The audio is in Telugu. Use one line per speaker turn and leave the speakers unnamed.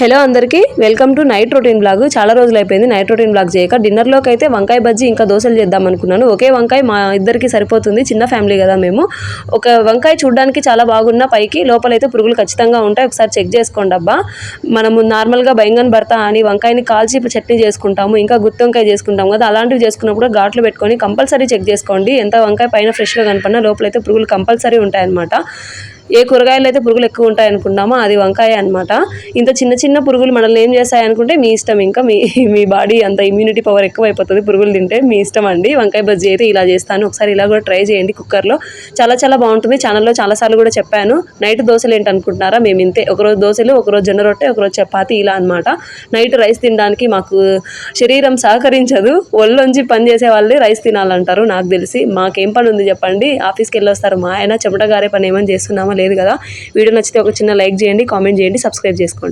హలో అందరికీ welcome to night routine blog. చాలా రోజులు అయిపోయింది నైట్ రొటీన్ బ్లాగ్ చేయక. డిన్నర్లోకి అయితే వంకాయ బజ్జీ ఇంకా దోశలు చేద్దాం అనుకున్నాను. ఒకే వంకాయ మా ఇద్దరికి సరిపోతుంది, చిన్న ఫ్యామిలీ కదా మేము. ఒక వంకాయ చూడడానికి చాలా బాగున్నా పైకి లోపలైతే పురుగులు ఖచ్చితంగా ఉంటాయి. ఒకసారి చెక్ చేసుకోండి అబ్బా. మనము నార్మల్గా బైంగన్ భర్త అని వంకాయని కాల్చి చట్నీ చేసుకుంటాము, ఇంకా గుత్తి వంకాయ చేసుకుంటాం కదా, అలాంటివి చేసుకున్నప్పుడు ఘాట్లు పెట్టుకొని కంపల్సరీ చెక్ చేసుకోండి. ఎంత వంకాయ పైన ఫ్రెష్గా కనపడినా లోపలైతే పురుగులు కంపల్సరీ ఉంటాయన్నమాట. ఏ కూరగాయలు అయితే పురుగులు ఎక్కువ ఉంటాయి అనుకున్నామో అది వంకాయ అనమాట. ఇంత చిన్న చిన్న పురుగులు మనల్ని ఏం చేస్తాయి అనుకుంటే మీ ఇష్టం. ఇంకా మీ బాడీ అంత ఇమ్యూనిటీ పవర్ ఎక్కువ అయిపోతుంది పురుగులు తింటే, మీ ఇష్టం అండి. వంకాయ బజ్జీ అయితే ఇలా చేస్తాను, ఒకసారి ఇలా కూడా ట్రై చేయండి కుక్కర్లో. చాలా చాలా బాగుంటుంది. ఛానల్లో చాలాసార్లు కూడా చెప్పాను. నైట్ దోశలు ఏంటి అనుకుంటున్నారా, మేము ఇంతే. ఒకరోజు దోశలు, ఒకరోజు జొన్న రొట్టె, ఒకరోజు చపాతి, ఇలా అనమాట. నైట్ రైస్ తినడానికి మాకు శరీరం సహకరించదు. ఒళ్ళొంచి పని చేసే వాళ్ళే రైస్ తినాలంటారు. నాకు తెలిసి మాకేం పని ఉంది చెప్పండి. ఆఫీస్కి వెళ్ళొస్తారు మా ఆయన, చెమటగారే పని ఏమని చేస్తున్నామో లేదు కదా. వీడియో నచ్చితే ఒక చిన్న లైక్ చేయండి, కామెంట్ చేయండి, సబ్స్క్రైబ్ చేసుకోండి.